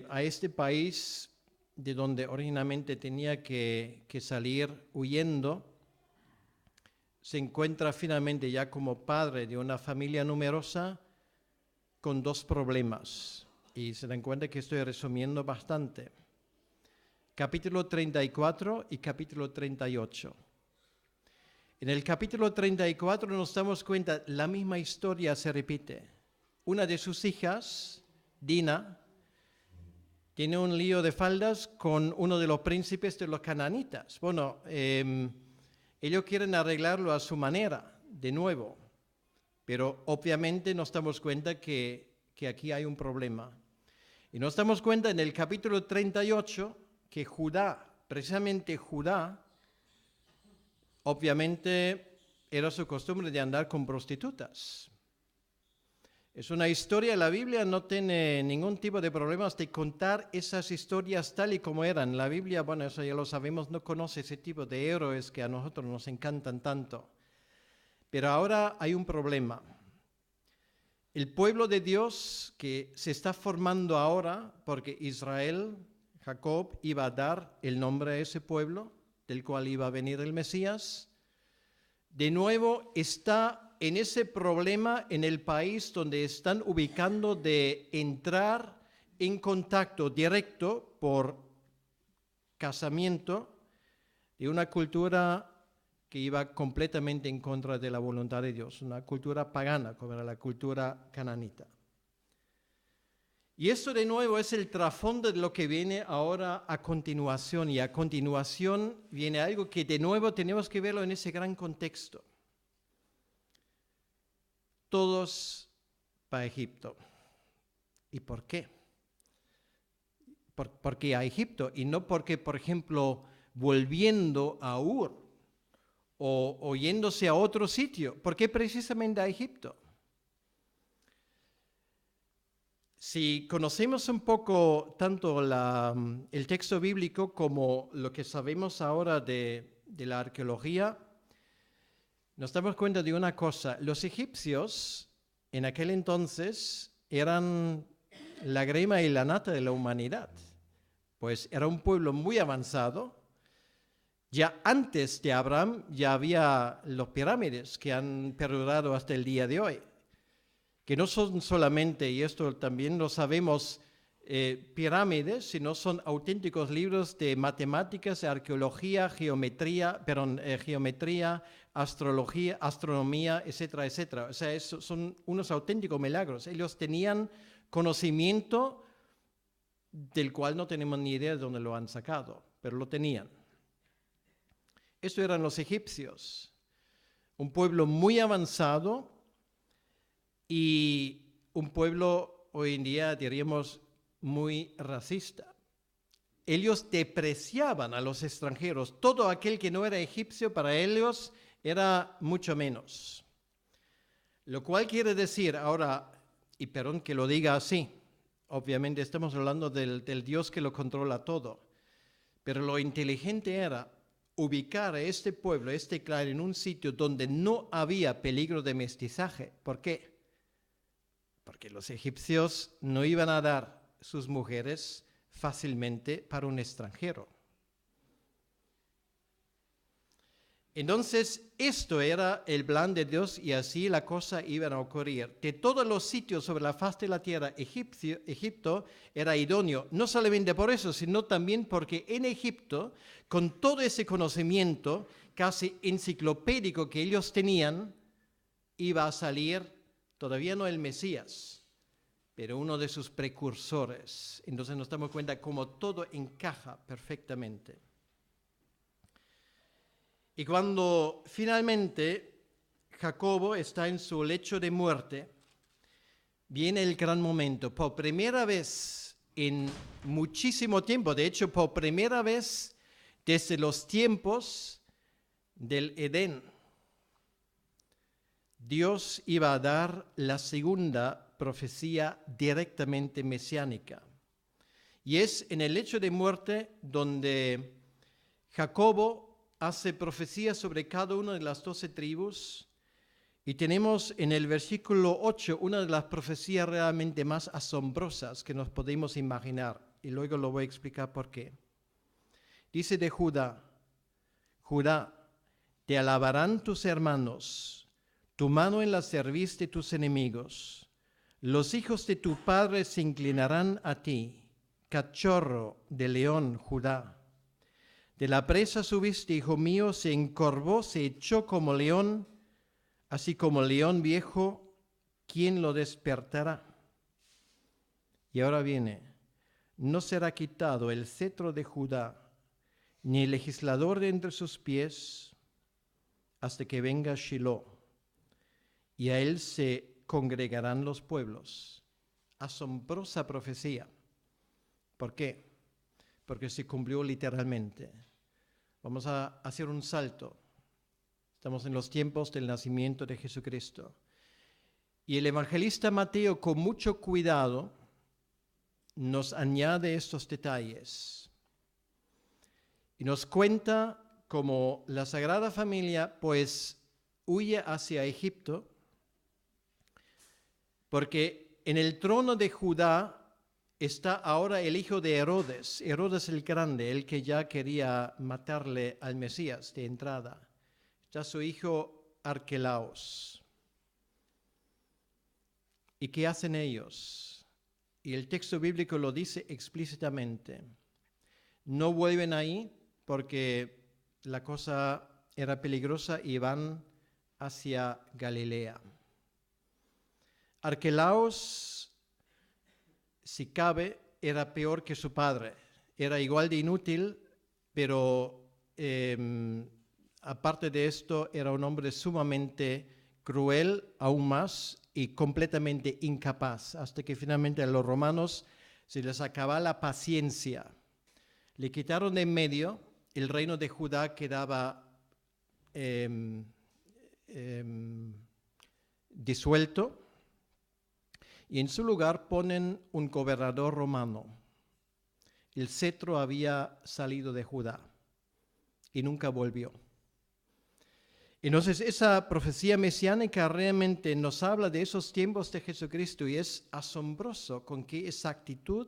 a este país de donde originalmente tenía que salir huyendo, se encuentra finalmente ya como padre de una familia numerosa con dos problemas. Y se dan cuenta que estoy resumiendo bastante. Capítulo 34 y capítulo 38. En el capítulo 34 nos damos cuenta, la misma historia se repite. Una de sus hijas, Dina, tiene un lío de faldas con uno de los príncipes de los cananitas. Bueno, ellos quieren arreglarlo a su manera, de nuevo, pero obviamente nos damos cuenta que aquí hay un problema. Y nos damos cuenta en el capítulo 38 que Judá, precisamente Judá, obviamente era su costumbre de andar con prostitutas. Es una historia, la Biblia no tiene ningún tipo de problemas de contar esas historias tal y como eran. La Biblia, bueno, eso ya lo sabemos, no conoce ese tipo de héroes que a nosotros nos encantan tanto. Pero ahora hay un problema. El pueblo de Dios que se está formando ahora, porque Israel, Jacob, iba a dar el nombre a ese pueblo, del cual iba a venir el Mesías, de nuevo está en ese problema en el país donde están ubicando de entrar en contacto directo por casamiento de una cultura que iba completamente en contra de la voluntad de Dios, una cultura pagana como era la cultura cananita. Y esto de nuevo es el trasfondo de lo que viene ahora a continuación, y a continuación viene algo que de nuevo tenemos que verlo en ese gran contexto. Todos para Egipto. ¿Y por qué? ¿Por qué a Egipto? Y no porque, por ejemplo, volviendo a Ur o yéndose a otro sitio. ¿Por qué precisamente a Egipto? Si conocemos un poco tanto el texto bíblico como lo que sabemos ahora de la arqueología, nos damos cuenta de una cosa. Los egipcios en aquel entonces eran la crema y la nata de la humanidad. Pues era un pueblo muy avanzado. Ya antes de Abraham ya había los pirámides que han perdurado hasta el día de hoy, que no son solamente, y esto también lo sabemos, pirámides, sino son auténticos libros de matemáticas, arqueología, geometría, astrología, astronomía, etcétera, etcétera. O sea, son unos auténticos milagros. Ellos tenían conocimiento del cual no tenemos ni idea de dónde lo han sacado, pero lo tenían. Estos eran los egipcios, un pueblo muy avanzado y un pueblo hoy en día diríamos muy racista. Ellos despreciaban a los extranjeros. Todo aquel que no era egipcio para ellos era mucho menos. Lo cual quiere decir ahora, y perdón que lo diga así, obviamente estamos hablando del Dios que lo controla todo, pero lo inteligente era ubicar a este pueblo, este clan, en un sitio donde no había peligro de mestizaje. ¿Por qué? Porque los egipcios no iban a dar sus mujeres fácilmente para un extranjero. Entonces, esto era el plan de Dios y así la cosa iba a ocurrir. De todos los sitios sobre la faz de la tierra, Egipto era idóneo, no solamente por eso, sino también porque en Egipto, con todo ese conocimiento casi enciclopédico que ellos tenían, iba a salir, todavía no el Mesías, pero uno de sus precursores. Entonces nos damos cuenta cómo todo encaja perfectamente. Y cuando finalmente Jacobo está en su lecho de muerte, viene el gran momento. Por primera vez en muchísimo tiempo, de hecho, por primera vez desde los tiempos del Edén, Dios iba a dar la segunda profecía directamente mesiánica. Y es en el lecho de muerte donde Jacobo hace profecía sobre cada una de las 12 tribus y tenemos en el versículo 8 una de las profecías realmente más asombrosas que nos podemos imaginar y luego lo voy a explicar por qué. Dice de Judá, Judá, te alabarán tus hermanos, tu mano en la cerviz de tus enemigos, los hijos de tu padre se inclinarán a ti, cachorro de león, Judá. De la presa subiste, hijo mío, se encorvó, se echó como león, así como león viejo, ¿quién lo despertará? Y ahora viene, no será quitado el cetro de Judá, ni el legislador de entre sus pies, hasta que venga Shiloh, y a él se congregarán los pueblos. Asombrosa profecía. ¿Por qué? Porque se cumplió literalmente. Vamos a hacer un salto. Estamos en los tiempos del nacimiento de Jesucristo. Y el evangelista Mateo, con mucho cuidado, nos añade estos detalles. Y nos cuenta cómo la Sagrada Familia, pues, huye hacia Egipto, porque en el trono de Judá está ahora el hijo de Herodes, Herodes el Grande, el que ya quería matarle al Mesías de entrada. Está su hijo Arquelaos. ¿Y qué hacen ellos? Y el texto bíblico lo dice explícitamente. No vuelven ahí porque la cosa era peligrosa y van hacia Galilea. Arquelaos, si cabe, era peor que su padre. Era igual de inútil, pero aparte de esto, era un hombre sumamente cruel, aún más, y completamente incapaz, hasta que finalmente a los romanos se les acababa la paciencia. Le quitaron de en medio, el reino de Judá quedaba disuelto, y en su lugar ponen un gobernador romano. El cetro había salido de Judá y nunca volvió. Entonces esa profecía mesiánica realmente nos habla de esos tiempos de Jesucristo y es asombroso con qué exactitud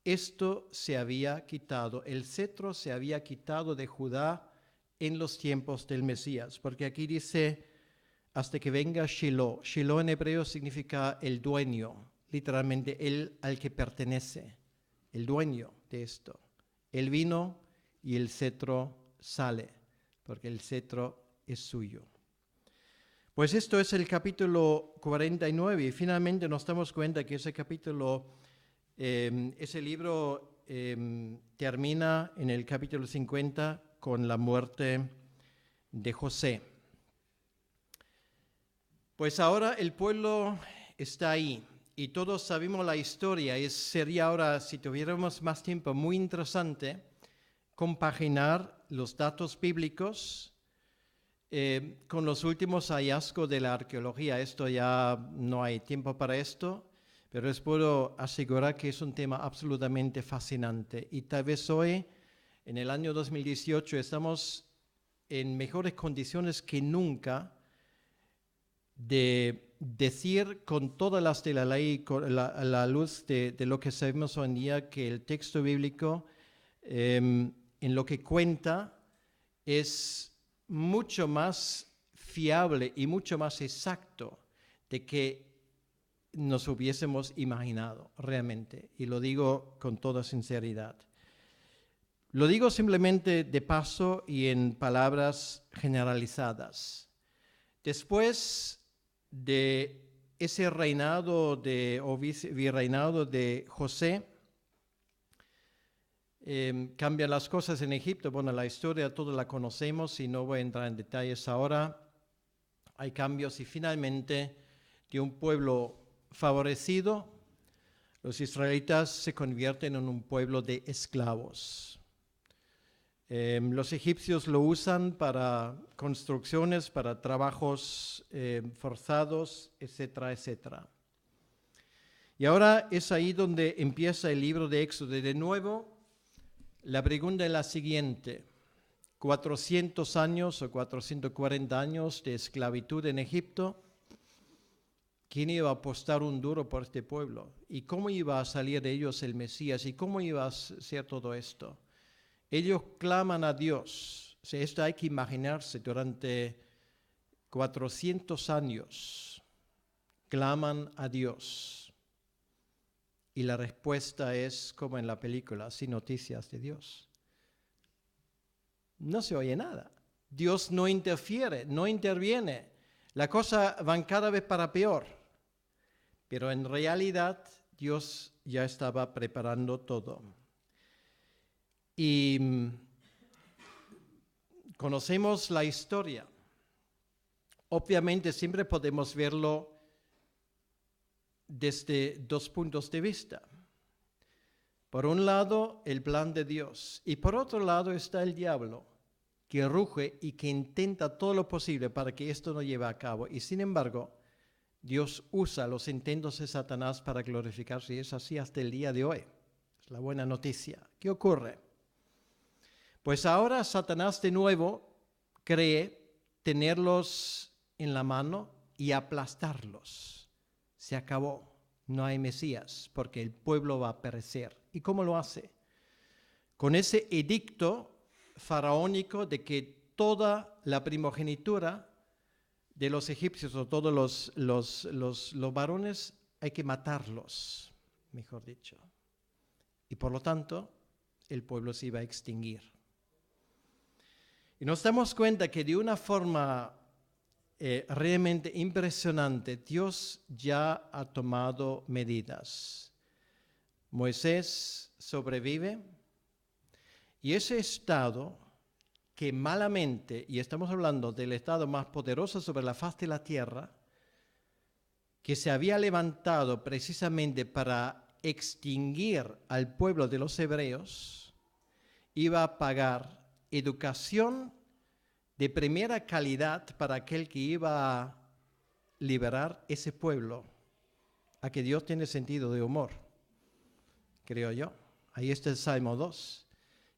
esto se había quitado. El cetro se había quitado de Judá en los tiempos del Mesías, porque aquí dice hasta que venga Shiloh. Shiloh en hebreo significa el dueño, literalmente el al que pertenece, el dueño de esto. Él vino y el cetro sale, porque el cetro es suyo. Pues esto es el capítulo 49 y finalmente nos damos cuenta que ese capítulo, ese libro termina en el capítulo 50 con la muerte de José. Pues ahora el pueblo está ahí y todos sabemos la historia. Sería ahora, si tuviéramos más tiempo, muy interesante compaginar los datos bíblicos con los últimos hallazgos de la arqueología. Esto ya no hay tiempo para esto, pero les puedo asegurar que es un tema absolutamente fascinante. Y tal vez hoy, en el año 2018, estamos en mejores condiciones que nunca de decir con todas las de la ley, con la luz de lo que sabemos hoy en día, que el texto bíblico en lo que cuenta es mucho más fiable y mucho más exacto de que nos hubiésemos imaginado realmente. Y lo digo con toda sinceridad. Lo digo simplemente de paso y en palabras generalizadas. Después de ese reinado o virreinado de José, cambian las cosas en Egipto. Bueno, la historia toda la conocemos y no voy a entrar en detalles ahora. Hay cambios y finalmente de un pueblo favorecido, los israelitas se convierten en un pueblo de esclavos. Los egipcios lo usan para construcciones, para trabajos forzados, etcétera, etcétera. Y ahora es ahí donde empieza el libro de Éxodo. De nuevo, la pregunta es la siguiente. 400 años o 440 años de esclavitud en Egipto. ¿Quién iba a apostar un duro por este pueblo? ¿Y cómo iba a salir de ellos el Mesías? ¿Y cómo iba a ser todo esto? Ellos claman a Dios. O sea, esto hay que imaginarse durante 400 años. Claman a Dios. Y la respuesta es como en la película, sin noticias de Dios. No se oye nada. Dios no interfiere, no interviene. La cosa va cada vez para peor. Pero en realidad Dios ya estaba preparando todo. Y conocemos la historia. Obviamente siempre podemos verlo desde dos puntos de vista. Por un lado, el plan de Dios. Y por otro lado está el diablo, que ruge y que intenta todo lo posible para que esto no lleve a cabo. Y sin embargo, Dios usa los intentos de Satanás para glorificarse. Y es así hasta el día de hoy. Es la buena noticia. ¿Qué ocurre? Pues ahora Satanás de nuevo cree tenerlos en la mano y aplastarlos. Se acabó. No hay Mesías porque el pueblo va a perecer. ¿Y cómo lo hace? Con ese edicto faraónico de que toda la primogenitura de los egipcios o todos los varones hay que matarlos, mejor dicho. Y por lo tanto, el pueblo se iba a extinguir. Y nos damos cuenta que de una forma realmente impresionante, Dios ya ha tomado medidas. Moisés sobrevive y ese estado que malamente, y estamos hablando del estado más poderoso sobre la faz de la tierra, que se había levantado precisamente para extinguir al pueblo de los hebreos, iba a pagar educación de primera calidad para aquel que iba a liberar ese pueblo. A que Dios tiene sentido de humor, creo yo. Ahí está el Salmo 2,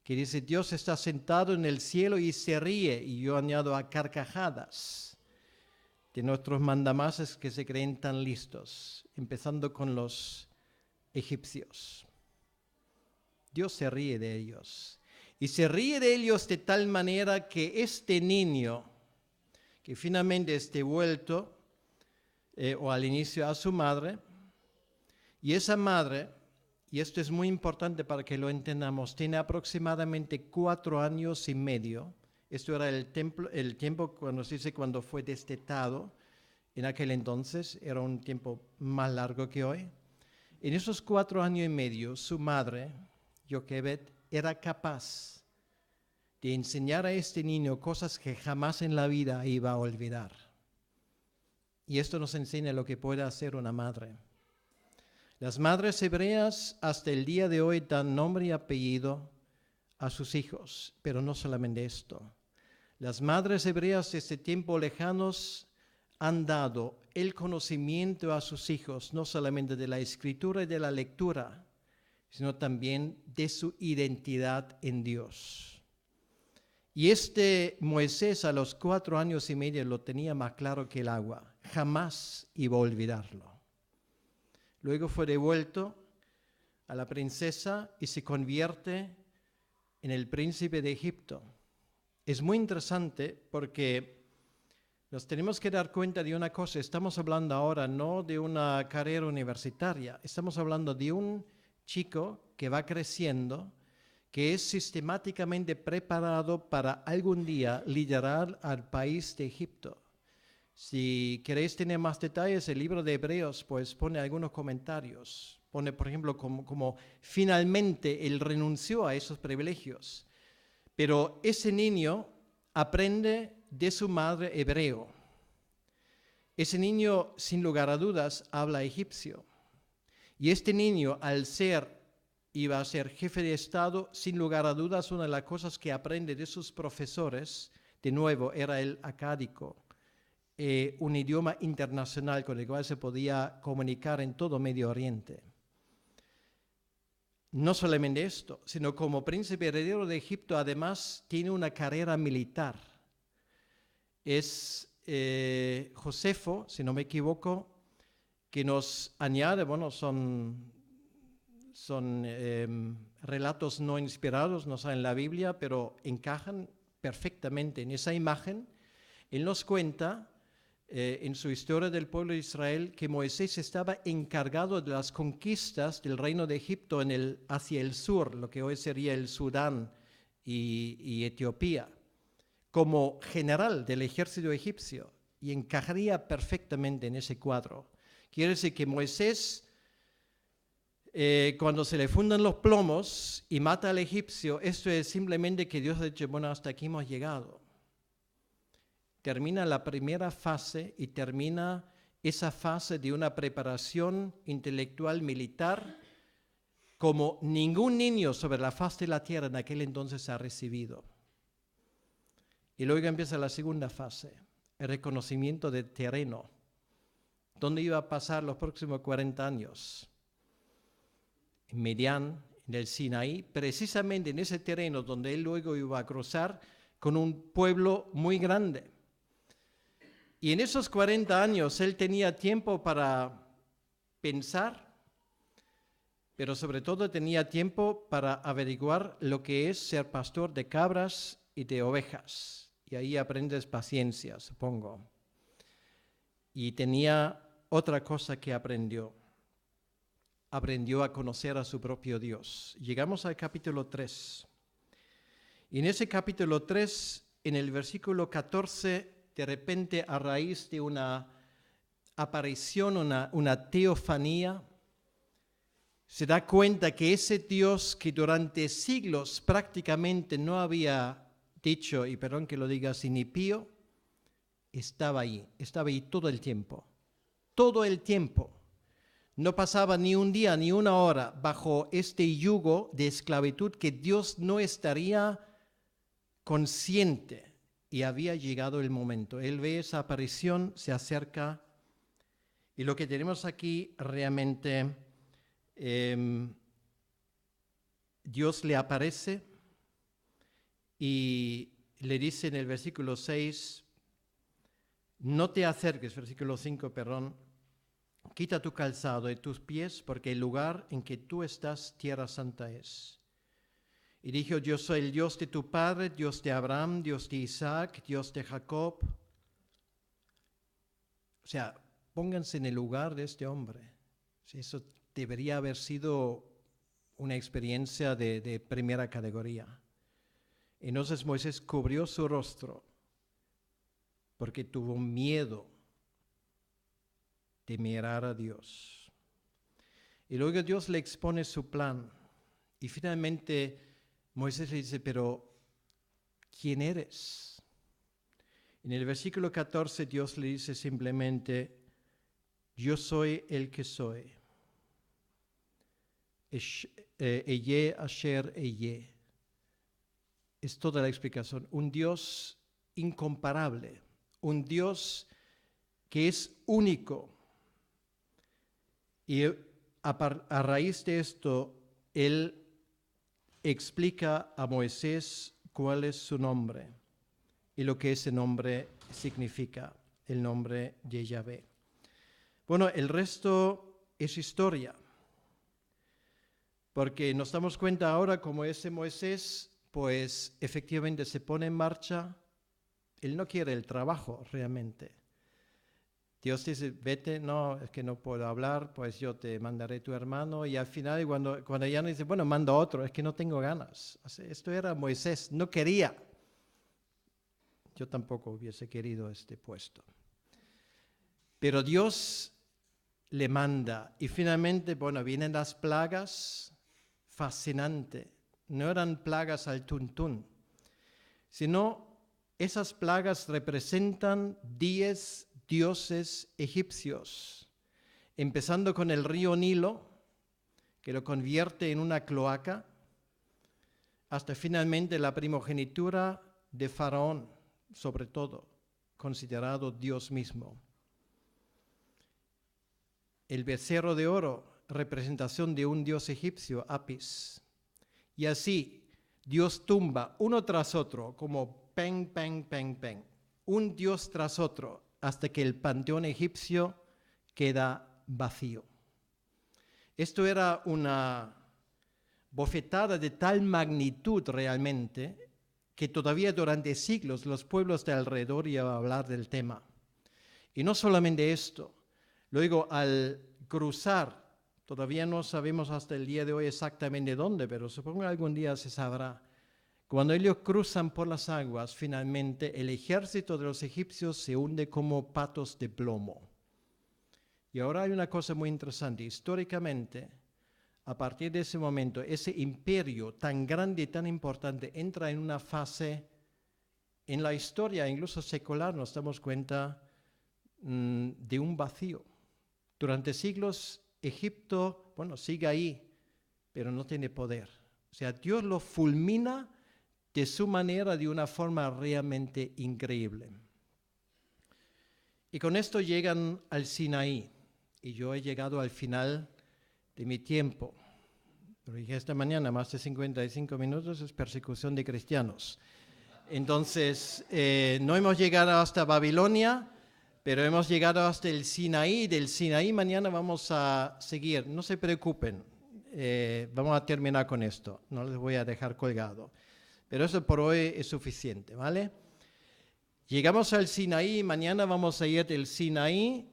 que dice, Dios está sentado en el cielo y se ríe, y yo añado a carcajadas de nuestros mandamases que se creen tan listos, empezando con los egipcios. Dios se ríe de ellos. Y se ríe de ellos de tal manera que este niño, que finalmente es devuelto, o al inicio a su madre, y esa madre, y esto es muy importante para que lo entendamos, tiene aproximadamente 4 años y medio. Esto era el tiempo cuando se dice cuando fue destetado. En aquel entonces era un tiempo más largo que hoy. En esos 4 años y medio, su madre, Joquebed, era capaz de enseñar a este niño cosas que jamás en la vida iba a olvidar. Y esto nos enseña lo que puede hacer una madre. Las madres hebreas hasta el día de hoy dan nombre y apellido a sus hijos, pero no solamente esto. Las madres hebreas desde tiempos lejanos han dado el conocimiento a sus hijos, no solamente de la escritura y de la lectura, sino también de su identidad en Dios. Y este Moisés a los 4 años y medio lo tenía más claro que el agua. Jamás iba a olvidarlo. Luego fue devuelto a la princesa y se convierte en el príncipe de Egipto. es muy interesante porque nos tenemos que dar cuenta de una cosa. Estamos hablando ahora no de una carrera universitaria, estamos hablando de un chico que va creciendo, que es sistemáticamente preparado para algún día liderar al país de Egipto. Si queréis tener más detalles, el libro de Hebreos pues pone algunos comentarios. Pone, por ejemplo, como finalmente él renunció a esos privilegios. Pero ese niño aprende de su madre hebreo. Ese niño, sin lugar a dudas, habla egipcio. Y este niño, iba a ser jefe de Estado, sin lugar a dudas, una de las cosas que aprende de sus profesores, de nuevo, era el acádico, un idioma internacional con el cual se podía comunicar en todo Medio Oriente. No solamente esto, sino como príncipe heredero de Egipto, además tiene una carrera militar. Es Josefo, si no me equivoco, que nos añade, son relatos no inspirados, no están en la Biblia, pero encajan perfectamente en esa imagen. Él nos cuenta en su historia del pueblo de Israel que Moisés estaba encargado de las conquistas del reino de Egipto hacia el sur, lo que hoy sería el Sudán y Etiopía, como general del ejército egipcio, y encajaría perfectamente en ese cuadro. Quiere decir que Moisés, cuando se le fundan los plomos y mata al egipcio, esto es simplemente que Dios ha dicho, bueno, hasta aquí hemos llegado. Termina la primera fase y termina esa fase de una preparación intelectual militar como ningún niño sobre la faz de la tierra en aquel entonces ha recibido. Y luego empieza la segunda fase, el reconocimiento del terreno. ¿Dónde iba a pasar los próximos 40 años? En Midian, en el Sinaí, precisamente en ese terreno donde él luego iba a cruzar con un pueblo muy grande. Y en esos 40 años él tenía tiempo para pensar, pero sobre todo tenía tiempo para averiguar lo que es ser pastor de cabras y de ovejas. Y ahí aprendes paciencia, supongo. Y tenía otra cosa que aprendió. Aprendió a conocer a su propio Dios. Llegamos al capítulo 3. Y en ese capítulo 3, en el versículo 14, de repente, a raíz de una aparición, una teofanía, se da cuenta que ese Dios que durante siglos prácticamente no había dicho, y perdón que lo diga así, ni pío, estaba ahí todo el tiempo. Todo el tiempo. No pasaba ni un día ni una hora bajo este yugo de esclavitud que Dios no estaría consciente. Y había llegado el momento. Él ve esa aparición, se acerca. Y lo que tenemos aquí realmente, Dios le aparece y le dice en el versículo 6, no te acerques, versículo 5, perdón, quita tu calzado de tus pies, porque el lugar en que tú estás, tierra santa es. Y dijo, yo soy el Dios de tu padre, Dios de Abraham, Dios de Isaac, Dios de Jacob. O sea, pónganse en el lugar de este hombre. Eso debería haber sido una experiencia de primera categoría. Entonces Moisés cubrió su rostro porque tuvo miedo de mirar a Dios. Y luego Dios le expone su plan. Y finalmente Moisés le dice, pero ¿quién eres? En el versículo 14 Dios le dice simplemente, yo soy el que soy. Eye, Asher, Eye. Es toda la explicación. Un Dios incomparable, un Dios que es único. Y a raíz de esto, Él explica a Moisés cuál es su nombre y lo que ese nombre significa, el nombre de Yahvé. Bueno, el resto es historia, porque nos damos cuenta ahora como ese Moisés pues efectivamente se pone en marcha. Él no quiere el trabajo realmente. Dios dice, vete, no, es que no puedo hablar, pues yo te mandaré tu hermano. Y al final, cuando ya no dice, bueno, manda otro, es que no tengo ganas. Esto era Moisés, no quería. Yo tampoco hubiese querido este puesto. Pero Dios le manda. Y finalmente, bueno, vienen las plagas, fascinante. No eran plagas al tuntún, sino esas plagas representan 10 dioses egipcios, empezando con el río Nilo, que lo convierte en una cloaca, hasta finalmente la primogenitura de Faraón, sobre todo, considerado Dios mismo. El becerro de oro, representación de un dios egipcio, Apis. Y así, Dios tumba uno tras otro, como pen, pen, pen, pen, un dios tras otro, hasta que el panteón egipcio queda vacío. Esto era una bofetada de tal magnitud realmente que todavía durante siglos los pueblos de alrededor iban a hablar del tema. Y no solamente esto, luego al cruzar, todavía no sabemos hasta el día de hoy exactamente dónde, pero supongo que algún día se sabrá. Cuando ellos cruzan por las aguas, finalmente el ejército de los egipcios se hunde como patos de plomo. Y ahora hay una cosa muy interesante. Históricamente, a partir de ese momento, ese imperio tan grande y tan importante entra en una fase, en la historia incluso secular, nos damos cuenta de un vacío. Durante siglos, Egipto, bueno, sigue ahí, pero no tiene poder. O sea, Dios lo fulmina de su manera, de una forma realmente increíble. Y con esto llegan al Sinaí. Y yo he llegado al final de mi tiempo. Lo dije esta mañana, más de 55 minutos es persecución de cristianos. Entonces, no hemos llegado hasta Babilonia, pero hemos llegado hasta el Sinaí. Del Sinaí mañana vamos a seguir. No se preocupen, vamos a terminar con esto. No les voy a dejar colgado. Pero eso por hoy es suficiente, ¿vale? Llegamos al Sinaí, mañana vamos a ir del Sinaí,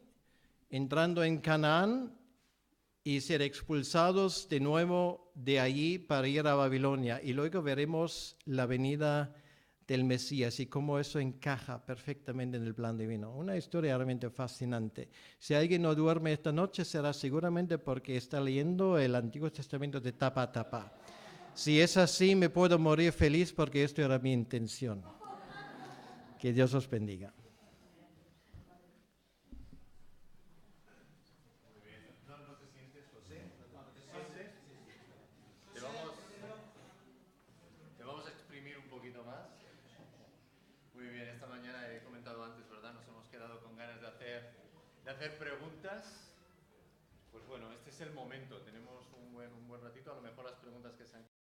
entrando en Canaán y ser expulsados de nuevo de allí para ir a Babilonia. Y luego veremos la venida del Mesías y cómo eso encaja perfectamente en el plan divino. Una historia realmente fascinante. Si alguien no duerme esta noche será seguramente porque está leyendo el Antiguo Testamento de tapa a tapa. Si es así, me puedo morir feliz porque esto era mi intención. Que Dios os bendiga. Muy bien. ¿No te sientes, José? ¿No te sientes? Te vamos a exprimir un poquito más. Muy bien, esta mañana he comentado antes, ¿verdad? Nos hemos quedado con ganas de hacer preguntas. Pues bueno, este es el momento. Tenemos un buen ratito. A lo mejor las preguntas que se han